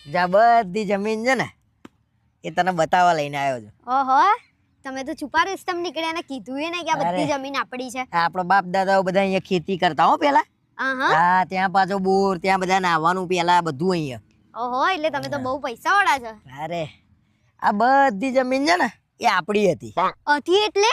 જા બધી જમીન છે ને એ તને બતાવવા લઈને આવ્યો છું. ઓહો, તમે તો છુપા રસ્તમ નીકળ્યા ને કીધું એ ને કે આ બધી જમીન આપણી છે. આપણો બાપ દાદાઓ બધા અહીંયા ખેતી કરતા હો પેલા. હા, ત્યાં પાછો બોર, ત્યાં બધા નાહવાનું પેલા બધું અહીંયા. ઓહો, એટલે તમે તો બહુ પૈસા વાળા છો. અરે આ બધી જમીન છે ને એ આપણી હતી. હતી એટલે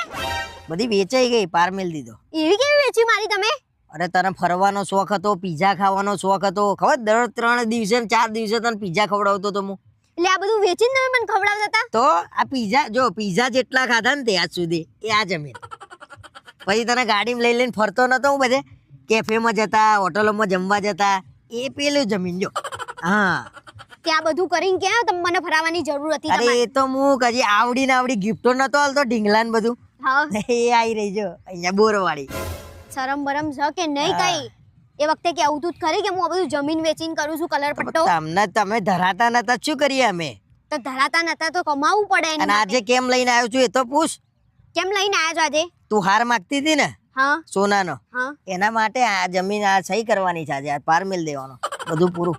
બધી વેચાઈ ગઈ, પાર મેલ દીધો. એવી કેવી વેચી મારી તમે? અરે તને ફરવાનો શોખ હતો, પીઝા ખાવાનો શોખ હતો, ખબર દર 3 દિવસે ને 4 દિવસે તને પીઝા ખવડાવતો તો હું. એટલે આ બધું વેચીને તમે મને ખવડાવતા હતા? તો આ પીઝા જેટલા ખાધા ને તે આજ સુધી એ આ જમીન. પછી તને ગાડીમાં લઈ લઈને ફરતો નતો હું બધે, કેફેમાં જતા, હોટલોમાં જમવા જતા, એ પેલું જમીન જો. હા, ત્યાં બધું કરીને ક્યાં તમે મને ફરાવાની જરૂર હતી? અરે એ તો હું કજી આવડી ગિફ્ટો નતો હાલતો, ઢીંગલા ને બધું. હા, એ આવી રહી જો અહીંયા બોરવાળી. શરમ બરમ છે કે નહીં કઈ? એ વખતે કેવું તું ખરી કે હું આ બધું જમીન વેચીને કરું છું કલર પટ્ટો? તમને તમે ધરાતા નતા શું કરીએ અમે? તો ધરાતા નતા તો કમાવું પડે એની અને આજે કેમ લઈને આવ્યો છું એ તો પૂછ. કેમ લઈને આયા છો આજે? તું હાર માંગતી હતી ને હા સોનાનો, હા, એના માટે આ જમીન આ સહી કરવાની છે આજે, આ પાર મિલ દેવાનો બધું પૂરું.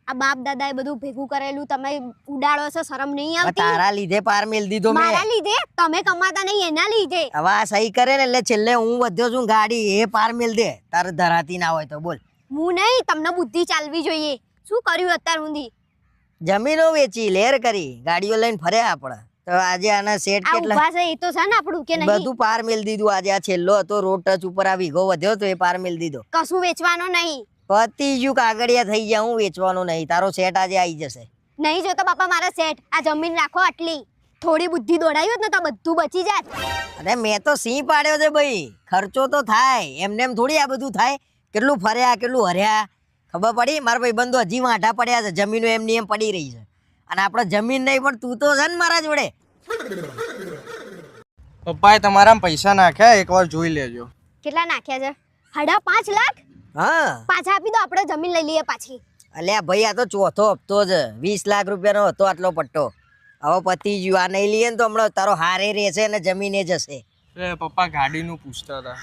આ બાપ દાદાએ બધું ભેગું કરેલું તમે ઉડાડો છો, શરમ નહીં આવતી? તારા લીધે પાર મિલ દીધો મેં. મારા લીધે? તમે કમાતા નહીં એના લીધે. હવે આ સહી કરે ને એટલે છેલ્લે હું વધ્યો છું ગાડી એ પાર મિલ દે, તારે ધરાતી ના હોય તો બોલ. હું નહીં, તમને બુદ્ધિ ચાલવી જોઈએ. શું કર્યું અત્યાર સુધી? જમીનો વેચી, લેર કરી, ગાડીઓ લઈને ફર્યા આપણે. તો આજે આના સેટ આ કેટલા ઊભા છે એ તો છે ને આપણું કે નહીં? બધું પાર મિલ દીધું. આજે આ છેલ્લો હતો રોડ ટચ ઉપર આ વીઘો વધ્યો તો એ પાર મિલ દીધો. કશું વેચવાનો નહીં. પતી ગયું, કાગળિયા થઈ ગયા, હું વેચવાનું નહીં. તારો સેટ આજે આવી જશે. નહીં જોતો બાપા મારા સેટ. આ જમીન રાખો આટલી. થોડી બુદ્ધિ દોડાવી હોત ને તો બધું બચી જાત. અરે મેં તો સિંહ પાડ્યો છે ભાઈ, ખર્ચો તો થાય, એમને એમ થોડી આ બધું થાય. કેટલું ફર્યા, કેટલું હર્યા, ખબર પડી? મારા ભાઈ બંધુ હજી વાંઢા પડ્યા છે, જમીનો એમની એમ પડી રહી છે. અને આપણે જમીન નહીં પણ તું તો છે ને મારા જોડે. પપ્પાએ તમારા પૈસા નાખ્યા, એકવાર જોઈ લેજો. કેટલા નાખ્યા છે? 5.5 લાખ? હા, પાછા આપી દો, આપણે જમીન લઈ લઈએ પાછી. અલ્યા ભાઈ આ તો ચોથો હપ્તો છે, 20 લાખ રૂપિયાનો હતો આટલો પટ્ટો. હવે પતી ગયું, આ નહીં લઈએ ને તો હમણાં તારો હારે રહેશે ને જમીને જશે. પપ્પા ગાડીનું પૂછતા હતા.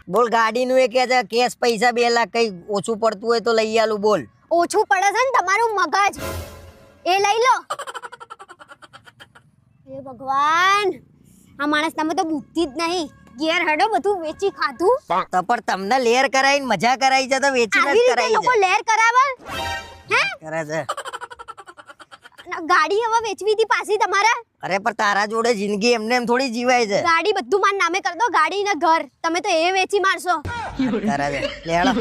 બોલ ગાડીનું એ કે છે કેશ પૈસા 2 લાખ કઈ ઓછું પડતું હોય તો લઈ આલું. બોલ. ઓછું પડે છે ને તમારું મગજ, એ લઈ લો. હે ભગવાન, આ માણસ તમે તો બુદ્ધિ જ નહીં. ઘેર હેડો, બધું વેચી ખાધું. તો પણ તમને લેર કરાઈને મજા કરાઈ છે તો વેચીને આવી જ રીતે કરાઈ લોકો છે. લેર કરાવે હે? કરે છે. ગાડી હવે વેચવી હતી પાછી તમારે? અરે પણ તારા જોડે જિંદગી એમને એમ થોડી જીવાય છે. ગાડી બધું માર નામે કરી દો, ગાડી ને ઘર. તમે તો એ વેચી મારશો. કરે છે. લે હેડો.